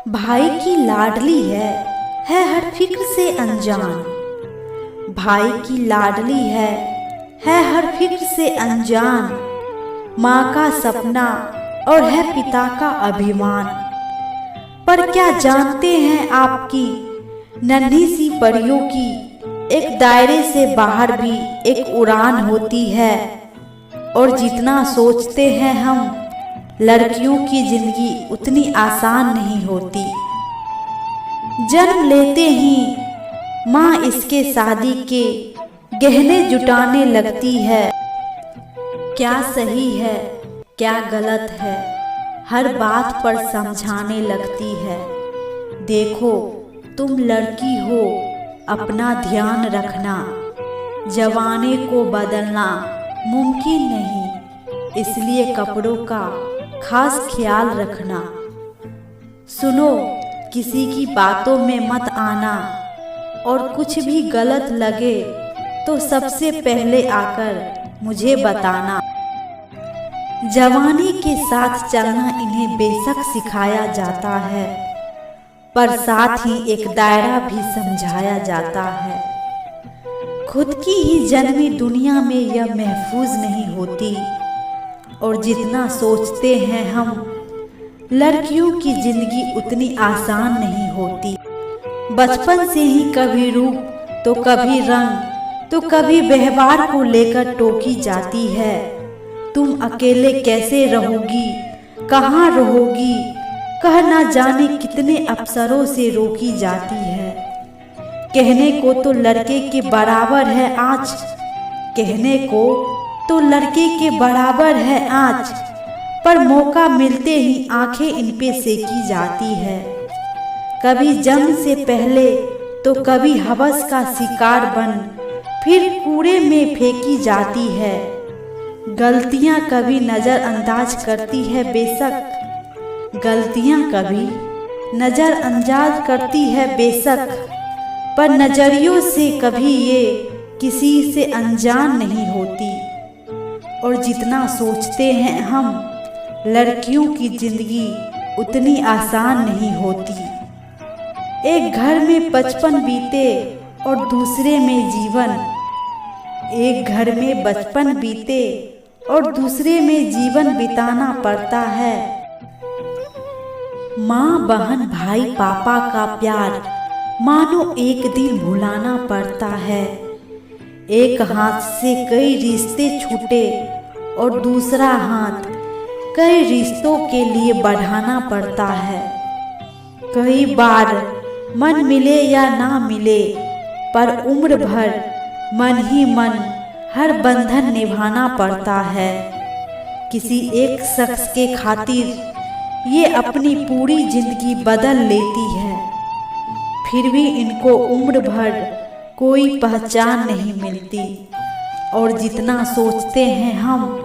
भाई की लाडली है हर फिक्र से अनजान। भाई की लाडली है हर फिक्र से अनजान। माँ का सपना और है पिता का अभिमान। पर क्या जानते हैं आपकी नन्ही सी परियों की एक दायरे से बाहर भी एक उड़ान होती है। और जितना सोचते हैं हम लड़कियों की जिंदगी उतनी आसान नहीं होती। जन्म लेते ही माँ इसके शादी के गहने जुटाने लगती है। क्या सही है क्या गलत है हर बात पर समझाने लगती है। देखो तुम लड़की हो अपना ध्यान रखना, जवानी को बदलना मुमकिन नहीं, इसलिए कपड़ों का खास ख्याल रखना। सुनो किसी की बातों में मत आना, और कुछ भी गलत लगे तो सबसे पहले आकर मुझे बताना। जवानी के साथ चलना इन्हें बेशक सिखाया जाता है, पर साथ ही एक दायरा भी समझाया जाता है। खुद की ही जन्मी दुनिया में यह महफूज नहीं होती। और जितना सोचते हैं हम लड़कियों की जिंदगी उतनी आसान नहीं होती। बचपन से ही कभी रूप तो कभी रंग तो कभी व्यवहार को लेकर टोकी जाती है। तुम अकेले कैसे रहोगी, कहाँ रहोगी, कह ना जाने कितने अफसरों से रोकी जाती है। कहने को तो लड़के के बराबर है आँच, कहने को तो लड़के के बराबर है आँच, पर मौका मिलते ही आंखें इन पे सेकी जाती है। कभी जंग से पहले तो कभी हवस का शिकार बन फिर कूड़े में फेंकी जाती है। गलतियां कभी नज़रअंदाज करती है बेशक, गलतियां कभी नज़रअंदाज करती है बेशक, पर नजरियों से कभी ये किसी से अनजान नहीं होती। और जितना सोचते हैं हम लड़कियों की जिंदगी उतनी आसान नहीं होती। एक घर में 55 बीते और दूसरे में जीवन, एक घर में 55 बीते और दूसरे में जीवन बिताना पड़ता है। माँ बहन भाई पापा का प्यार मानो एक दिन भुलाना पड़ता है। एक हाथ से कई रिश्ते छूटे और दूसरा हाथ कई रिश्तों के लिए बढ़ाना पड़ता है। कई बार मन मिले या ना मिले, पर उम्र भर मन ही मन हर बंधन निभाना पड़ता है। किसी एक शख्स के खातिर ये अपनी पूरी जिंदगी बदल लेती है, फिर भी इनको उम्र भर कोई पहचान नहीं मिलती। और जितना सोचते हैं हम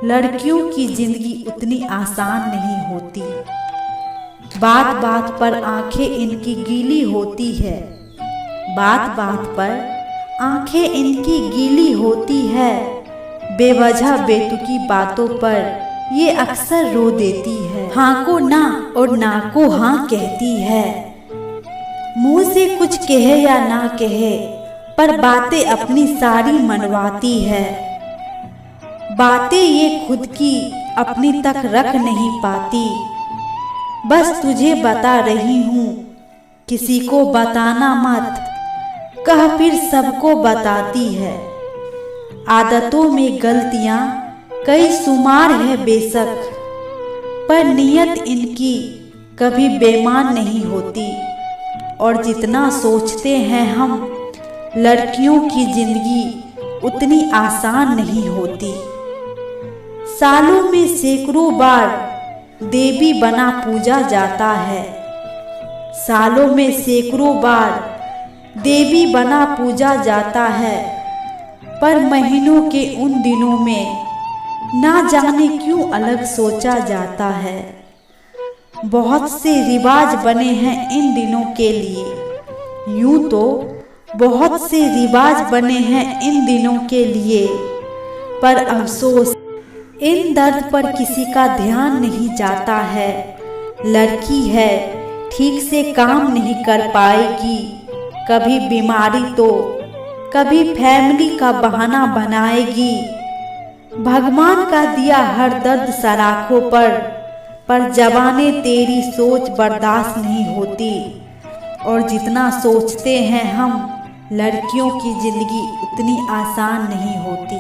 लड़कियों की जिंदगी उतनी आसान नहीं होती। बात बात पर आंखें इनकी गीली होती है, बात बात पर आंखें इनकी गीली होती है। बेवजह बेतुकी बातों पर ये अक्सर रो देती है। हाँ को ना और ना को हाँ कहती है। मुंह से कुछ कहे या ना कहे, पर बातें अपनी सारी मनवाती है। बातें ये खुद की अपनी तक रख नहीं पाती। बस तुझे बता रही हूँ किसी को बताना मत, कह फिर सबको बताती है। आदतों में गलतियाँ कई शुमार है बेशक, पर नियत इनकी कभी बेईमान नहीं होती। और जितना सोचते हैं हम लड़कियों की जिंदगी उतनी आसान नहीं होती। सालों में सैकड़ों बार देवी बना पूजा जाता है, सालों में सैकड़ों बार देवी बना पूजा जाता है, पर महीनों के उन दिनों में ना जाने क्यों अलग सोचा जाता है। बहुत से रिवाज बने हैं इन दिनों के लिए, यूं तो बहुत से रिवाज बने हैं इन दिनों के लिए, पर अफसोस इन दर्द पर किसी का ध्यान नहीं जाता है। लड़की है ठीक से काम नहीं कर पाएगी, कभी बीमारी तो कभी फैमिली का बहाना बनाएगी। भगवान का दिया हर दर्द सराखों पर जवाने तेरी सोच बर्दाश्त नहीं होती। और जितना सोचते हैं हम, लड़कियों की जिंदगी उतनी आसान नहीं होती।